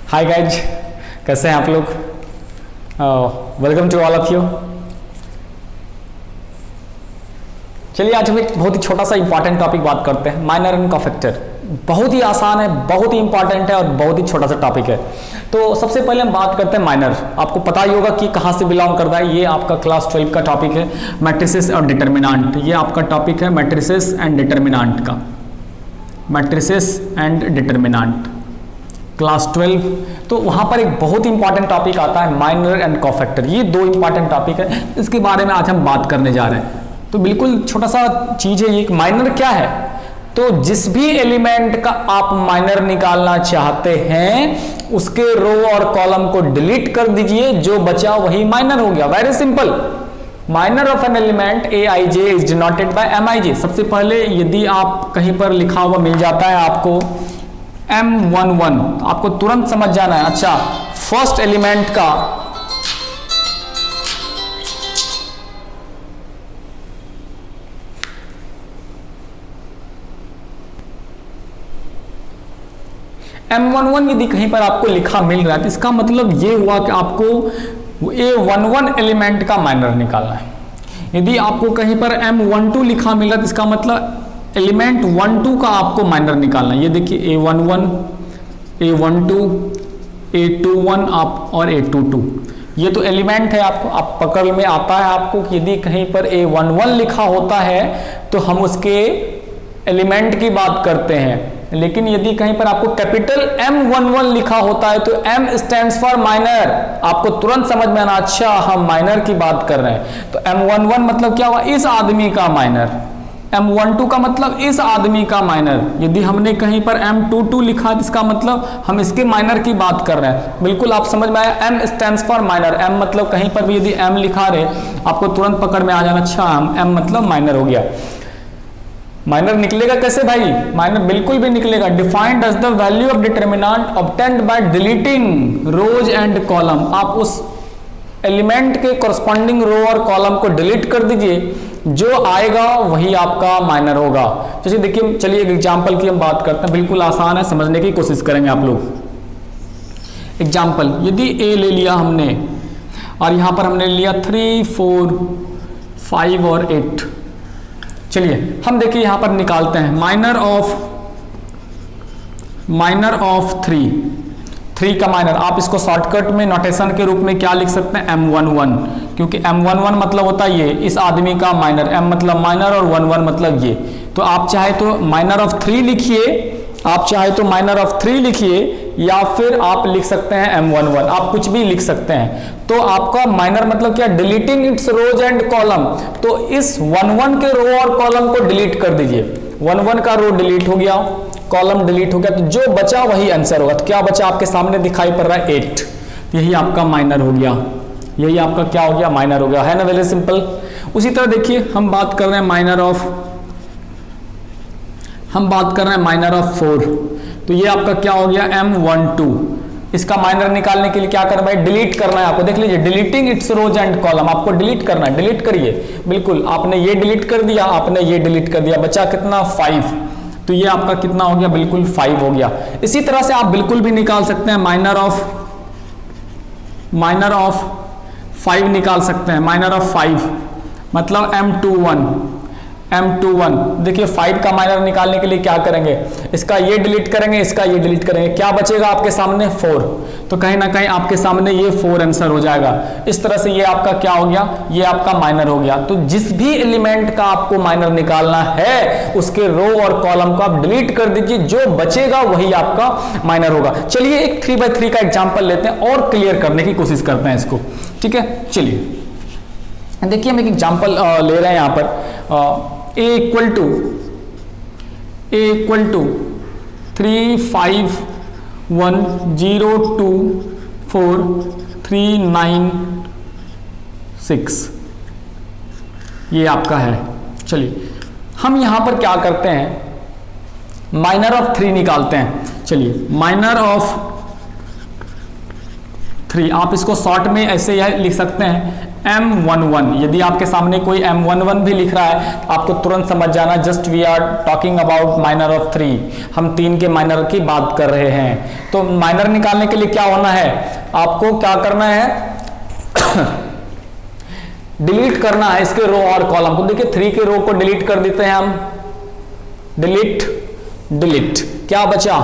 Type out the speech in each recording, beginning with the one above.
Hi guys, कैसे हैं आप लोग। Welcome to all of you. चलिए आज हम एक बहुत ही छोटा सा इंपॉर्टेंट टॉपिक बात करते हैं, माइनर एंड कोफैक्टर। बहुत ही आसान है, बहुत ही इंपॉर्टेंट है और बहुत ही छोटा सा टॉपिक है। तो सबसे पहले हम बात करते हैं माइनर। आपको पता ही होगा कि कहाँ से बिलोंग करता है। ये आपका क्लास 12 का टॉपिक है, मैट्रिसेस और डिटर्मिनेंट। ये आपका टॉपिक है मैट्रिसेस एंड डिटर्मिनेंट का, मैट्रिसेस एंड डिटर्मिनेंट क्लास 12। तो वहाँ पर एक बहुत ही इंपॉर्टेंट टॉपिक आता है माइनर एंड कोफैक्टर। ये दो इंपॉर्टेंट टॉपिक है, इसके बारे में आज हम बात करने जा रहे हैं। तो बिल्कुल छोटा सा चीज़ है ये। माइनर क्या है? तो जिस भी एलिमेंट का आप माइनर निकालना चाहते हैं उसके रो और कॉलम को डिलीट कर दीजिए, जो बचा वही माइनर हो गया। Very simple. Minor of an element Aij is denoted by Mij। सबसे पहले यदि आप कहीं पर लिखा हुआ मिल जाता है आपको M11, आपको तुरंत समझ जाना है, अच्छा फर्स्ट एलिमेंट का M11 यदि कहीं पर आपको लिखा मिल रहा है तो इसका मतलब ये हुआ कि आपको A11 एलिमेंट का माइनर निकालना है। यदि आपको कहीं पर M12 लिखा मिल रहा है तो इसका मतलब एलिमेंट 12 का आपको माइनर निकालना है। ये देखिए A11, A12, A21 आप और A22, ये तो एलिमेंट है। आपको आप पकड़ में आता है आपको कि यदि कहीं पर A11 लिखा होता है तो हम उसके एलिमेंट की बात करते हैं, लेकिन यदि कहीं पर आपको कैपिटल M11 लिखा होता है तो M स्टैंड्स फॉर माइनर। आपको तुरंत समझ में आना, अच्छा हम माइनर की बात कर रहे हैं। तो M11 मतलब क्या हुआ? इस आदमी का माइनर। M12 का मतलब इस आदमी का माइनर। यदि हमने कहीं पर M22 लिखा तो इसका मतलब हम इसके माइनर की बात कर रहे हैं। बिल्कुल आप समझ में आया। M stands for minor. M मतलब कहीं पर भी यदि M लिखा रहे आपको तुरंत पकड़ में आ जाना, अच्छा M मतलब माइनर हो गया। माइनर निकलेगा कैसे भाई? माइनर बिल्कुल भी निकलेगा। Defined as the value of determinant obtained by deleting rows and column. आप उस एलिमेंट के कॉरस्पॉन्डिंग रो और कॉलम को डिलीट कर दीजिए, जो आएगा वही आपका माइनर होगा। जैसे देखिए, चलिए एक एग्जांपल की हम बात करते हैं। बिल्कुल आसान है, समझने की कोशिश करेंगे आप लोग। एग्जांपल, यदि A ले लिया हमने और यहां पर हमने लिया 3, 4, 5 और 8। चलिए हम देखिए यहां पर निकालते हैं माइनर ऑफ 3 का माइनर। आप इसको शॉर्टकट में नोटेशन के रूप में क्या लिख सकते हैं? M11, क्योंकि M11 मतलब होता है ये इस आदमी का माइनर। M मतलब माइनर और 11 मतलब ये। तो आप चाहे तो माइनर ऑफ 3 लिखिए, आप चाहे तो माइनर ऑफ 3 लिखिए, या फिर आप लिख सकते हैं M11। आप कुछ भी लिख सकते हैं। तो आपका माइनर मतलब क्या? Deleting its rows and column. तो इस 11 के रो और कॉलम को डिलीट कर दीजिए। 11 का रो डिलीट हो गया, कॉलम डिलीट हो गया, तो जो बचा वही आंसर होगा। तो क्या बचा? आपके सामने दिखाई पड़ रहा है 8। यही आपका माइनर हो गया। यही आपका क्या हो गया? माइनर हो गया, है ना। Very simple. उसी तरह देखिए हम बात कर रहे हैं माइनर ऑफ 4। तो ये आपका क्या हो गया? M12। इसका माइनर निकालने के लिए क्या करना है? डिलीट करना है आपको। देख लीजिए, deleting its rows and column. आपको डिलीट करना है, डिलीट करिए। बिल्कुल, आपने ये डिलीट कर दिया, आपने ये डिलीट कर दिया, बचा कितना? 5। तो ये आपका कितना हो गया? बिल्कुल 5 हो गया। इसी तरह से आप बिल्कुल भी निकाल सकते हैं माइनर ऑफ 5 निकाल सकते हैं। माइनर ऑफ 5 मतलब M21। देखिए 5 का माइनर निकालने के लिए क्या करेंगे? इसका ये डिलीट करेंगे, इसका ये डिलीट करेंगे, क्या बचेगा आपके सामने? 4। तो कहीं ना कहीं आपके सामने ये 4 आंसर हो जाएगा। इस तरह से ये आपका क्या हो गया? ये आपका माइनर हो गया। तो जिस भी एलिमेंट का आपको माइनर निकालना है उसके रो और कॉलम को आप डिलीट कर दीजिए, जो बचेगा वही आपका माइनर होगा। चलिए एक 3x3 का एग्जाम्पल लेते हैं और क्लियर करने की कोशिश करते हैं इसको। ठीक है, चलिए देखिए हम एक एग्जाम्पल ले रहे हैं यहाँ पर। A equal to 3, 5, 1, 0, 2, 4, 3, 9, 6। ये आपका है। चलिए हम यहां पर क्या करते हैं? माइनर ऑफ 3 निकालते हैं। चलिए माइनर ऑफ 3, आप इसको शॉर्ट में ऐसे लिख सकते हैं M11, यदि आपके सामने कोई M11 भी लिख रहा है तो आपको तुरंत समझ जाना just we are talking about minor of 3, हम 3 के माइनर की बात कर रहे हैं। तो माइनर निकालने के लिए क्या होना है, आपको क्या करना है डिलीट करना है इसके रो और कॉलम को। देखिए 3 के रो को डिलीट कर देते हैं हम, डिलीट क्या बचा,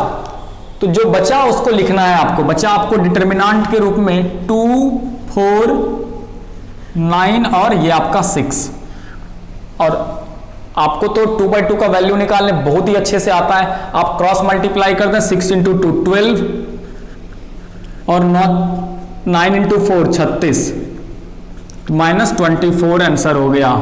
तो जो बचा उसको लिखना है आपको। बचा आपको डिटर्मिनेंट के रूप में 2 4 9 और ये आपका 6, और आपको तो 2/2 का वैल्यू निकालने बहुत ही अच्छे से आता है। आप क्रॉस मल्टीप्लाई कर दें, 6 × 2 12 और 9 × 4 36 -24 आंसर हो गया।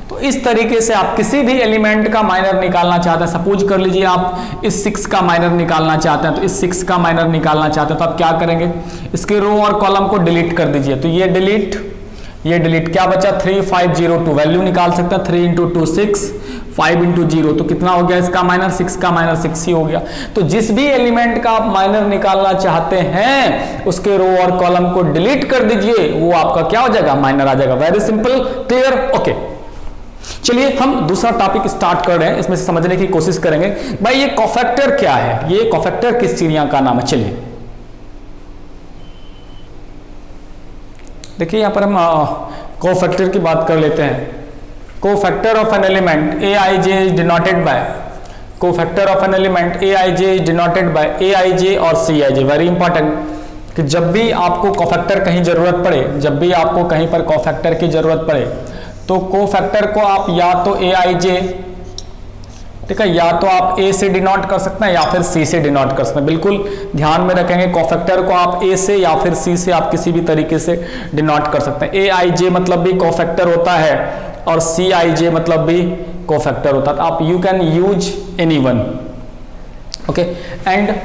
तो इस तरीके से आप किसी भी एलिमेंट का माइनर निकालना चाहते हैं, सपोज कर लीजिए आप इस 6 का माइनर निकालना चाहते हैं, तो इस 6 का माइनर निकालना चाहते हैं तो आप क्या करेंगे, इसके रो और कॉलम को डिलीट कर दीजिए। तो ये डिलीट क्या बचा, 3 5 0 2, वैल्यू निकाल सकते हैं 3 × 2 6 5 × 0, तो कितना हो गया इसका माइनर, 6 का माइनर 6 ही हो गया। तो जिस भी एलिमेंट का आप माइनर निकालना चाहते हैं उसके रो और कॉलम को डिलीट कर दीजिए, वो आपका क्या हो जाएगा, माइनर आ जाएगा। Very simple, clear, okay. चलिए हम दूसरा टॉपिक स्टार्ट कर रहे हैं, इसमें से समझने की कोशिश करेंगे भाई ये कोफैक्टर क्या है, ये कोफैक्टर किस चिड़िया का नाम है। चलिए देखिए यहां पर हम कोफैक्टर की बात कर लेते हैं। Cofactor of an element Aij is denoted by, cofactor of an element Aij is denoted by Aij और Cij। वेरी इंपॉर्टेंट कि जब भी आपको कोफैक्टर कहीं जरूरत पड़े, जब भी आपको कहीं पर कोफैक्टर की जरूरत पड़े तो कोफैक्टर को आप या तो Aij, ठीक है, या तो आप A से डिनोट कर सकते हैं या फिर C से डिनोट कर सकते हैं। बिल्कुल ध्यान में रखेंगे, कोफैक्टर को आप A से या फिर C से आप किसी भी तरीके से डिनोट कर सकते हैं। Aij मतलब भी कोफैक्टर होता है और Cij मतलब भी कोफैक्टर होता है। आप you can use anyone, okay. And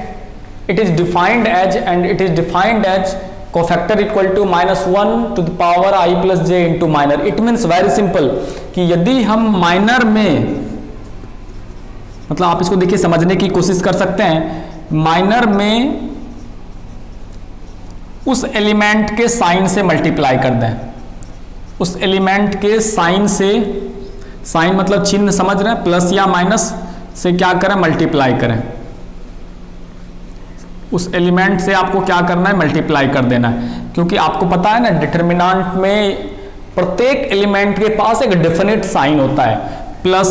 it is defined as cofactor equal to -1 to the power I + j into minor. It means very simple कि यदि हम माइनर में, मतलब आप इसको देखिए समझने की कोशिश कर सकते हैं, माइनर में उस एलिमेंट के साइन से मल्टीप्लाई कर दें, उस एलिमेंट के साइन से, साइन मतलब चिन्ह समझ रहे हैं, प्लस या माइनस से क्या करें, मल्टीप्लाई करें। उस एलिमेंट से आपको क्या करना है, मल्टीप्लाई कर देना है, क्योंकि आपको पता है ना डिटर्मिनेंट में प्रत्येक एलिमेंट के पास एक डेफिनेट साइन होता है, plus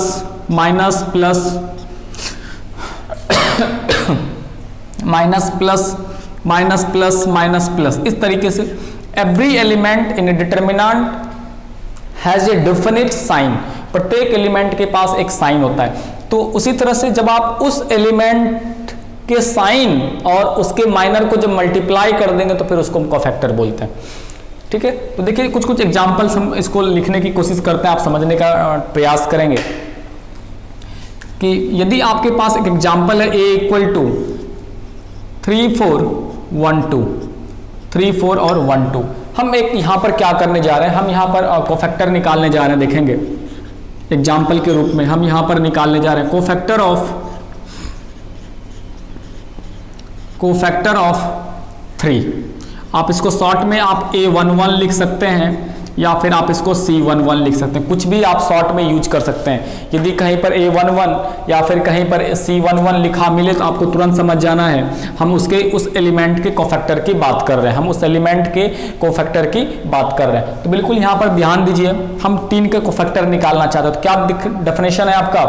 minus plus minus plus minus plus minus plus, इस तरीके से every element in a determinant has a definite sign. प्रत्येक एलिमेंट के पास एक साइन होता है। तो उसी तरह से जब आप उस एलिमेंट के साइन और उसके माइनर को जब मल्टीप्लाई कर देंगे तो फिर उसको हम कोफैक्टर बोलते हैं, ठीक है। तो देखिए कुछ एग्जांपल्स हम इसको लिखने की कोशिश करते हैं, आप समझने का प्रयास करेंगे कि यदि आपके पास एक एग्जांपल है A = 3 4 1 2, 3 4 और 1 2, हम एक यहां पर क्या करने जा रहे हैं, हम यहां पर कोफैक्टर निकालने जा रहे हैं। देखेंगे एग्जांपल के रूप में हम यहां पर निकालने जा रहे हैं कोफैक्टर ऑफ 3। आप इसको शॉर्ट में आप A11 लिख सकते हैं या फिर आप इसको C11 लिख सकते हैं, कुछ भी आप शॉर्ट में यूज कर सकते हैं। यदि कहीं पर A11 या फिर कहीं पर C11 लिखा मिले तो आपको तुरंत समझ जाना है हम उस एलिमेंट के कोफैक्टर की बात कर रहे हैं, हम उस एलिमेंट के कोफैक्टर की बात कर रहे हैं। तो बिल्कुल यहाँ पर ध्यान दीजिए, हम 3 के कोफैक्टर निकालना चाहते हैं तो क्या डेफिनेशन है आपका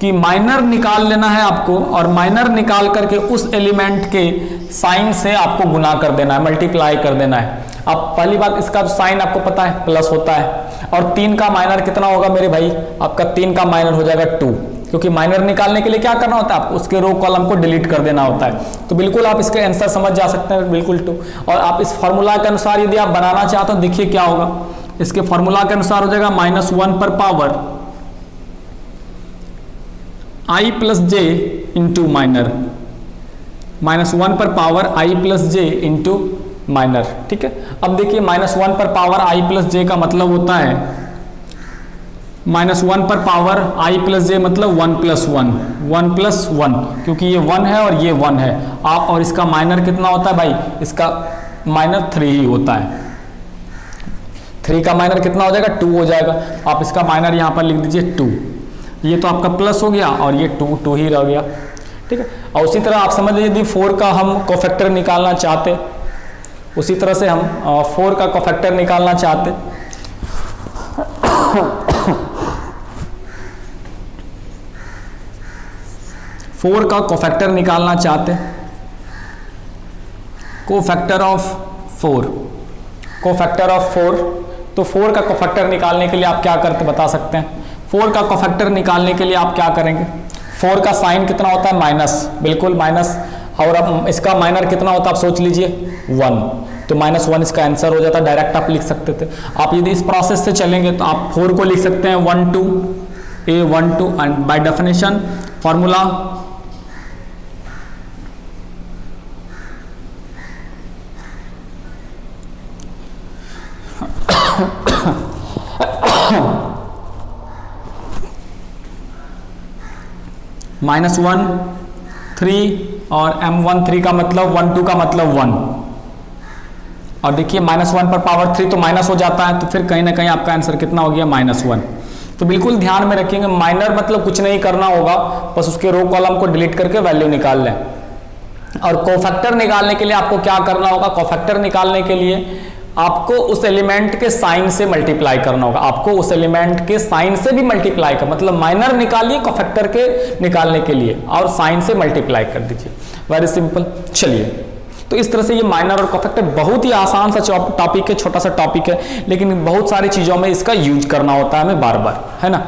कि माइनर निकाल लेना है आपको, और माइनर निकाल करके उस एलिमेंट के साइन से आपको गुना कर देना है, मल्टीप्लाई कर देना है। अब पहली बात, इसका साइन आपको पता है प्लस होता है, और 3 का माइनर कितना होगा मेरे भाई, आपका 3 का माइनर हो जाएगा 2, क्योंकि माइनर निकालने के लिए क्या करना होता है, आपको उसके रो कॉलम को डिलीट कर देना होता है। तो बिल्कुल आप इसके आंसर समझ जा सकते हैं, बिल्कुल 2। और आप इस फॉर्मूला के अनुसार यदि आप बनाना चाहते हो, देखिए क्या होगा, इसके फॉर्मूला के अनुसार हो जाएगा -1 पर power I + j into minor, -1 पर power I + j into minor, ठीक है। अब देखिए -1 पर पावर I + j का मतलब होता है, -1 पर पावर I + j मतलब 1 + 1, क्योंकि ये 1 है और ये 1 है। आप और इसका माइनर कितना होता है भाई, इसका माइनर 3 ही होता है, 3 का माइनर कितना हो जाएगा 2 हो जाएगा। आप इसका माइनर यहाँ पर लिख दीजिए 2। ये तो आपका प्लस हो गया और ये 2 ही रह गया, ठीक है। और उसी तरह आप समझ लीजिए यदि 4 का हम कोफैक्टर निकालना चाहते, उसी तरह से हम 4 का कोफैक्टर निकालना चाहते, फोर का कोफैक्टर निकालना चाहते, कोफैक्टर ऑफ 4, कोफैक्टर ऑफ 4, तो 4 का कोफैक्टर निकालने के लिए आप क्या करते बता सकते हैं। 4 का कोफैक्टर निकालने के लिए आप क्या करेंगे, 4 का साइन कितना होता है माइनस, बिल्कुल माइनस, और अब इसका माइनर कितना होता है आप सोच लीजिए 1, तो -1 इसका आंसर हो जाता, डायरेक्ट आप लिख सकते थे। आप यदि इस प्रोसेस से चलेंगे तो आप 4 को लिख सकते हैं 1 2 A1 2 and by definition formula -1 3 और M1 3 का मतलब 1 2 का मतलब 1, और देखिए -1 पर पावर 3 तो माइनस हो जाता है, तो फिर कहीं ना कहीं आपका आंसर कितना हो गया -1। तो बिल्कुल ध्यान में रखेंगे, माइनर मतलब कुछ नहीं करना होगा, बस उसके रो कॉलम को डिलीट करके वैल्यू निकाल लें। और कोफैक्टर निकालने के लिए आपको क्या करना होगा, कोफैक्टर निकालने के लिए आपको उस एलिमेंट के साइन से मल्टीप्लाई करना होगा, आपको उस एलिमेंट के साइन से भी मल्टीप्लाई कर, मतलब माइनर निकालिए कोफैक्टर के निकालने के लिए और साइन से मल्टीप्लाई कर दीजिए, वेरी सिंपल। चलिए, तो इस तरह से ये माइनर और कोफैक्टर बहुत ही आसान सा टॉपिक है, छोटा सा टॉपिक है, लेकिन बहुत सारी चीजों में इसका यूज करना होता है हमें बार बार, है ना।